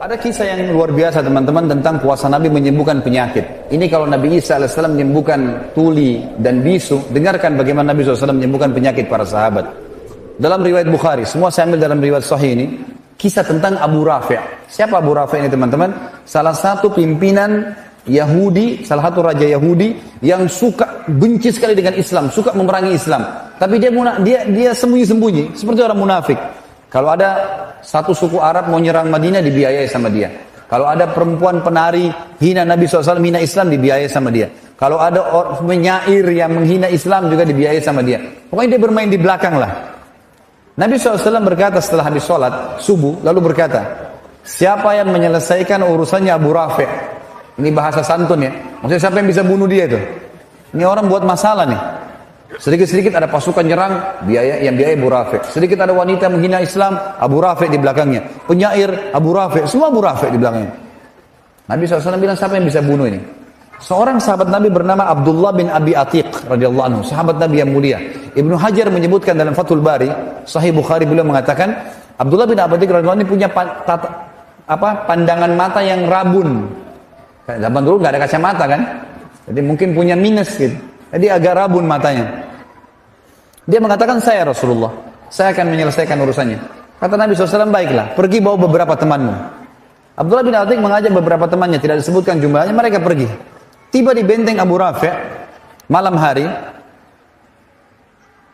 Ada kisah yang luar biasa teman-teman tentang kuasa Nabi menyembuhkan penyakit. Ini kalau Nabi Isa AS menyembuhkan tuli dan bisu, dengarkan bagaimana Nabi SAW menyembuhkan penyakit para sahabat. Dalam riwayat Bukhari, semua saya ambil dalam riwayat Sahih ini, kisah tentang Abu Rafi'. Siapa Abu Rafi' ini teman-teman? Salah satu pimpinan Yahudi, salah satu raja Yahudi yang suka benci sekali dengan Islam, suka memerangi Islam. Tapi dia sembunyi-sembunyi, seperti orang munafik. Kalau ada satu suku Arab mau nyerang Madinah, dibiayai sama dia. Kalau ada perempuan penari hina Nabi SAW, hina Islam, dibiayai sama dia. Kalau ada penyair yang menghina Islam juga dibiayai sama dia. Pokoknya dia bermain di belakang lah. Nabi SAW berkata setelah habis sholat subuh, lalu berkata, siapa yang menyelesaikan urusannya Abu Rafi'? Ini bahasa santun ya. Maksudnya siapa yang bisa bunuh dia itu? Ini orang buat masalah nih. Sedikit-sedikit ada pasukan nyerang, yang biaya Abu Rafi'. Sedikit ada wanita menghina Islam, Abu Rafi' di belakangnya. Penyair, Abu Rafi', semua Abu Rafi' di belakangnya. Nabi SAW bilang, siapa yang bisa bunuh ini? Seorang sahabat Nabi bernama Abdullah bin Abi Atiq radhiyallahu anhu, sahabat Nabi yang mulia. Ibnu Hajar menyebutkan dalam Fathul Bari, Sahih Bukhari, beliau mengatakan, Abdullah bin Abi Atiq radhiyallahu anhu ini punya pandangan mata yang rabun. Zaman dulu nggak ada kacamata kan? Jadi mungkin punya minus gitu. Jadi agak rabun matanya. Dia mengatakan, saya Rasulullah, saya akan menyelesaikan urusannya. Kata Nabi SAW, baiklah, pergi bawa beberapa temanmu. Abdullah bin Atiq mengajak beberapa temannya, tidak disebutkan jumlahnya, mereka pergi. Tiba di benteng Abu Rafi' malam hari.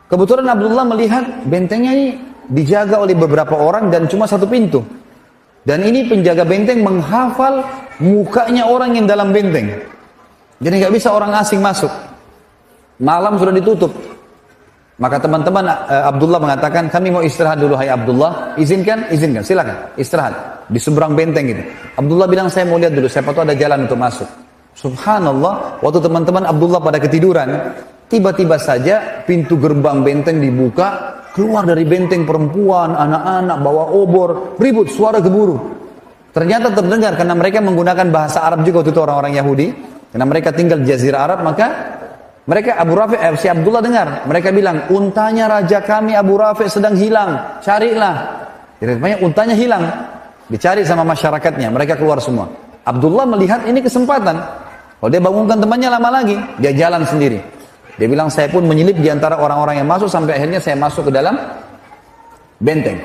Kebetulan Abdullah melihat bentengnya ini dijaga oleh beberapa orang dan cuma satu pintu. Dan ini penjaga benteng menghafal mukanya orang yang dalam benteng. Jadi nggak bisa orang asing masuk. Malam sudah ditutup. Maka teman-teman Abdullah mengatakan, kami mau istirahat dulu, hai Abdullah. Izinkan? Izinkan, silakan istirahat di seberang benteng gitu. Abdullah bilang, saya mau lihat dulu, siapa tahu ada jalan untuk masuk. Subhanallah, waktu teman-teman Abdullah pada ketiduran, tiba-tiba saja pintu gerbang benteng dibuka, keluar dari benteng perempuan, anak-anak bawa obor, ribut, suara gemuruh. Ternyata terdengar karena mereka menggunakan bahasa Arab juga waktu itu orang-orang Yahudi, karena mereka tinggal di Jazirah Arab, maka mereka Abu Rafi', si Abdullah dengar, mereka bilang, untanya raja kami Abu Rafi' sedang hilang, carilah. Jadi rupanya untanya hilang, dicari sama masyarakatnya, mereka keluar semua. Abdullah melihat ini kesempatan. Kalau dia bangunkan temannya lama lagi, dia jalan sendiri. Dia bilang, saya pun menyelip di antara orang-orang yang masuk, sampai akhirnya saya masuk ke dalam benteng.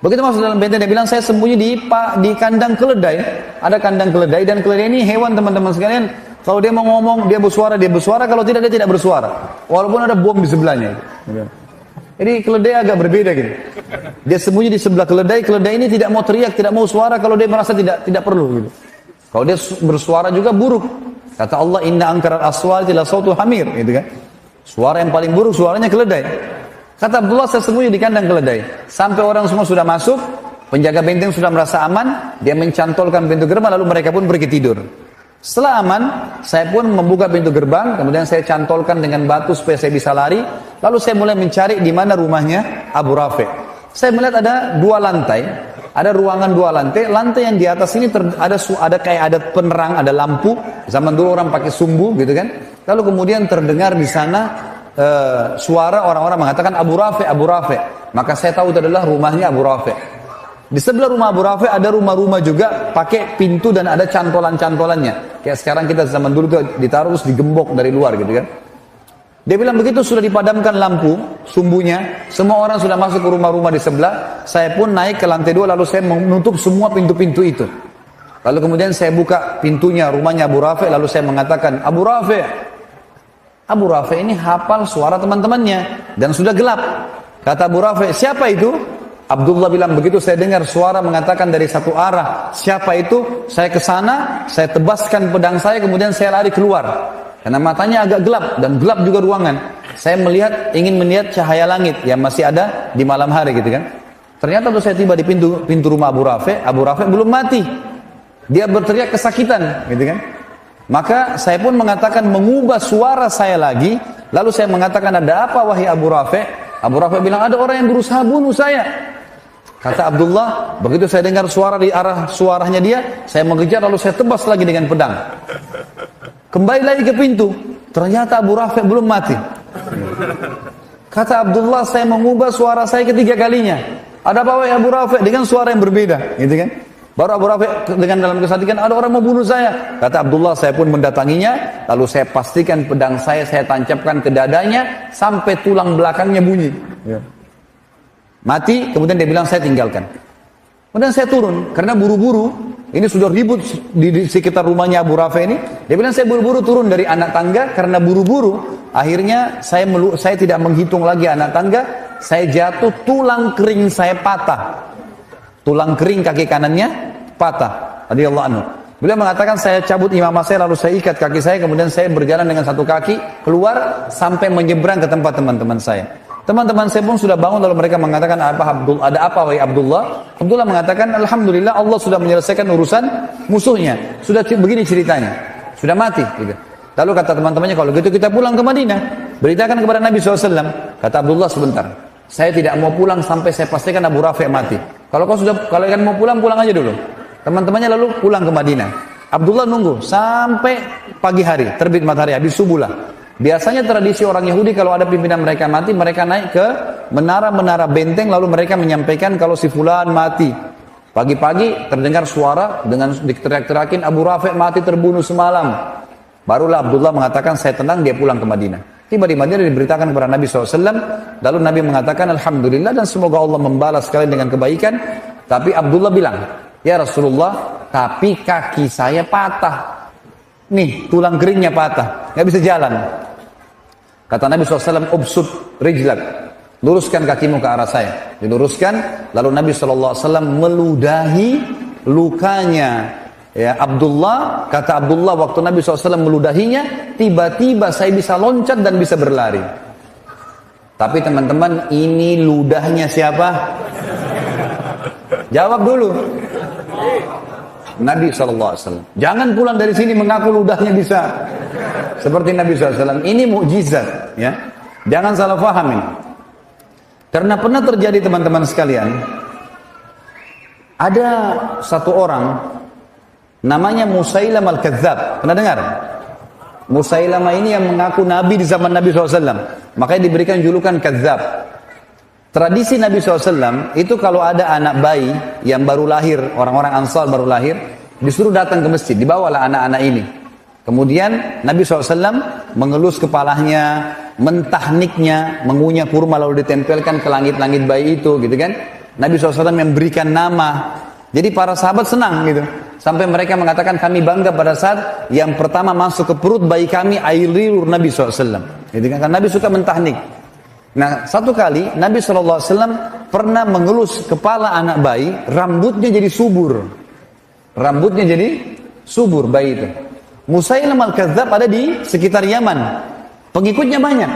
Begitu masuk dalam benteng, dia bilang, saya sembunyi di kandang keledai. Ada kandang keledai, dan keledai ini hewan teman-teman sekalian. Kalau dia mau ngomong, dia bersuara, kalau tidak, dia tidak bersuara. Walaupun ada bom di sebelahnya. Jadi keledai agak berbeda gitu. Dia sembunyi di sebelah keledai ini tidak mau teriak, tidak mau suara kalau dia merasa tidak perlu gitu. Kalau dia bersuara juga buruk. Kata Allah, inna angkaral aswati la sautu hamir, gitu kan. Suara yang paling buruk suaranya keledai. Kata Abdullah, saya sembunyi di kandang keledai. Sampai orang semua sudah masuk, penjaga benteng sudah merasa aman, dia mencantolkan pintu gerbang, lalu mereka pun pergi tidur. Setelah aman, saya pun membuka pintu gerbang, kemudian saya cantolkan dengan batu supaya saya bisa lari. Lalu saya mulai mencari di mana rumahnya Abu Rafi'. Saya melihat ada 2 lantai, ada ruangan 2 lantai. Lantai yang di atas ini ada kayak ada penerang, ada lampu. Zaman dulu orang pakai sumbu, gitu kan. Lalu kemudian terdengar di sana suara orang-orang mengatakan Abu Rafi', Abu Rafi'. Maka saya tahu itu adalah rumahnya Abu Rafi'. Di sebelah rumah Abu Rafi' ada rumah-rumah juga pakai pintu dan ada cantolan-cantolannya. Kayak sekarang kita zaman dulu tuh ditaruh terus digembok dari luar gitu kan. Dia bilang begitu sudah dipadamkan lampu sumbunya, semua orang sudah masuk ke rumah-rumah di sebelah. Saya pun naik ke lantai 2 lalu saya menutup semua pintu-pintu itu. Lalu kemudian saya buka pintunya rumahnya Abu Rafi', lalu saya mengatakan, Abu Rafi'. Abu Rafi' ini hafal suara teman-temannya dan sudah gelap. Kata Abu Rafi', siapa itu? Abdullah bilang, begitu saya dengar suara mengatakan dari satu arah, siapa itu? Saya ke sana, saya tebaskan pedang saya, kemudian saya lari keluar. Karena matanya agak gelap, dan gelap juga ruangan. Saya ingin melihat cahaya langit yang masih ada di malam hari gitu kan. Ternyata waktu saya tiba di pintu rumah Abu Rafi' belum mati. Dia berteriak kesakitan gitu kan. Maka saya pun mengatakan, mengubah suara saya lagi, lalu saya mengatakan, ada apa wahai Abu Rafi'? Abu Rafi' bilang, ada orang yang berusaha bunuh saya. Kata Abdullah, begitu saya dengar suara di arah suaranya dia, saya mengejar lalu saya tebas lagi dengan pedang. Kembali lagi ke pintu, ternyata Abu Rafi' belum mati. Kata Abdullah, saya mengubah suara saya ketiga kalinya. Ada apa wahai Abu Rafi' dengan suara yang berbeda, gitu kan? Baru Abu Rafi dengan dalam kesadikan, ada orang mau bunuh saya. Kata Abdullah, saya pun mendatanginya, lalu saya pastikan pedang saya tancapkan ke dadanya, sampai tulang belakangnya bunyi. Ya. Mati, kemudian dia bilang, saya tinggalkan. Kemudian saya turun, karena buru-buru, ini sudah ribut di sekitar rumahnya Abu Rafi ini. Dia bilang, saya buru-buru turun dari anak tangga, karena buru-buru, akhirnya saya tidak menghitung lagi anak tangga, saya jatuh, tulang kering saya patah. Tulang kering kaki kanannya patah. Radhiyallahu anhu. Beliau mengatakan, saya cabut imamah saya, lalu saya ikat kaki saya, kemudian saya berjalan dengan satu kaki keluar sampai menyeberang ke tempat teman-teman saya. Teman-teman saya pun sudah bangun, lalu mereka mengatakan, ada apa wahai Abdullah? Abdullah mengatakan, alhamdulillah Allah sudah menyelesaikan urusan musuhnya. Sudah begini ceritanya, sudah mati. Gitu. Lalu kata teman-temannya, kalau gitu kita pulang ke Madinah, beritakan kepada Nabi SAW. Kata Abdullah, sebentar, saya tidak mau pulang sampai saya pastikan Abu Rafi mati. Kalau kalian mau pulang, pulang aja dulu. Teman-temannya lalu pulang ke Madinah. Abdullah nunggu sampai pagi hari, terbit matahari, habis subuh lah. Biasanya tradisi orang Yahudi kalau ada pimpinan mereka mati, mereka naik ke menara-menara benteng, lalu mereka menyampaikan kalau si fulan mati. Pagi-pagi terdengar suara dengan diteriak-teriakin, Abu Rafi mati terbunuh semalam. Barulah Abdullah mengatakan, saya tenang, dia pulang ke Madinah. Tiba di Madinah diberitakan kepada Nabi SAW. Lalu Nabi mengatakan, alhamdulillah dan semoga Allah membalas kalian dengan kebaikan. Tapi Abdullah bilang, ya Rasulullah, tapi kaki saya patah. Nih, tulang keringnya patah, nggak bisa jalan. Kata Nabi SAW, ubsut rijlak, luruskan kakimu ke arah saya. Diluruskan, lalu Nabi SAW meludahi lukanya. Ya, Abdullah, kata Abdullah, waktu Nabi SAW meludahinya, tiba-tiba saya bisa loncat dan bisa berlari. Tapi teman-teman, ini ludahnya siapa? Jawab dulu. Nabi SAW. Jangan pulang dari sini mengaku ludahnya bisa. Seperti Nabi SAW. Ini mukjizat, ya. Jangan salah paham ini. Karena pernah terjadi teman-teman sekalian, ada satu orang namanya Musailam al-Kadzab. Pernah dengar? Musailamah ini yang mengaku Nabi di zaman Nabi SAW. Makanya diberikan julukan Kadzab. Tradisi Nabi SAW itu kalau ada anak bayi yang baru lahir, orang-orang Ansar baru lahir, disuruh datang ke masjid, dibawalah anak-anak ini. Kemudian Nabi SAW mengelus kepalanya, mentahniknya, mengunyah kurma lalu ditempelkan ke langit-langit bayi itu, gitu kan? Nabi SAW memberikan nama. Jadi para sahabat senang gitu. Sampai mereka mengatakan, kami bangga pada saat yang pertama masuk ke perut bayi kami air liur Nabi SAW. Gitu kan? Karena Nabi suka mentahnik. Nah, satu kali Nabi SAW pernah mengelus kepala anak bayi, rambutnya jadi subur. Rambutnya jadi subur bayi itu. Musailam al-Kadzab ada di sekitar Yaman. Pengikutnya banyak.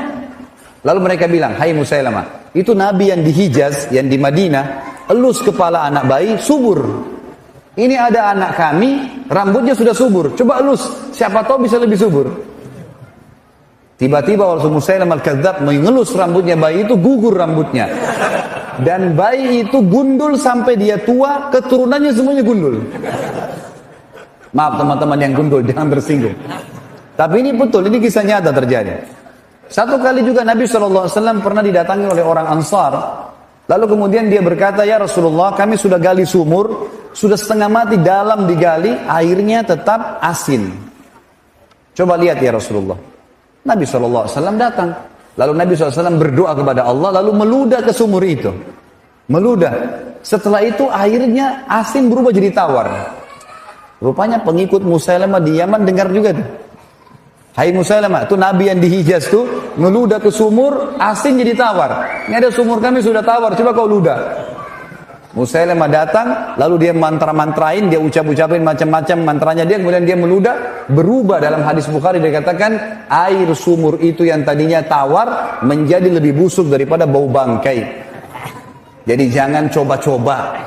Lalu mereka bilang, hai Musailamah, itu Nabi yang di Hijaz, yang di Madinah, elus kepala anak bayi, subur. Ini ada anak kami, rambutnya sudah subur. Coba elus, siapa tahu bisa lebih subur. Tiba-tiba waktu Musailam al-Kadzab mengelus rambutnya bayi itu, gugur rambutnya. Dan bayi itu gundul sampai dia tua, keturunannya semuanya gundul. Maaf teman-teman yang gundul, jangan tersinggung. Tapi ini betul, ini kisah nyata terjadi. Satu kali juga Nabi SAW pernah didatangi oleh orang Ansar. Lalu kemudian dia berkata, ya Rasulullah, kami sudah gali sumur, sudah setengah mati dalam digali, airnya tetap asin. Coba lihat ya Rasulullah. Nabi SAW datang. Lalu Nabi SAW berdoa kepada Allah, lalu meludah ke sumur itu. Meludah. Setelah itu airnya asin berubah jadi tawar. Rupanya pengikut Musailamah di Yaman dengar juga tuh. Hai Musailamah, itu Nabi yang di Hijaz tuh meludah ke sumur, asin jadi tawar. Ini ada sumur kami sudah tawar, coba kau ludah. Musailamah datang, lalu dia mantra-mantrain, dia ucap-ucapin macam-macam mantranya dia, kemudian dia meludah, berubah. Dalam hadis Bukhari dikatakan air sumur itu yang tadinya tawar menjadi lebih busuk daripada bau bangkai. Jadi jangan coba-coba.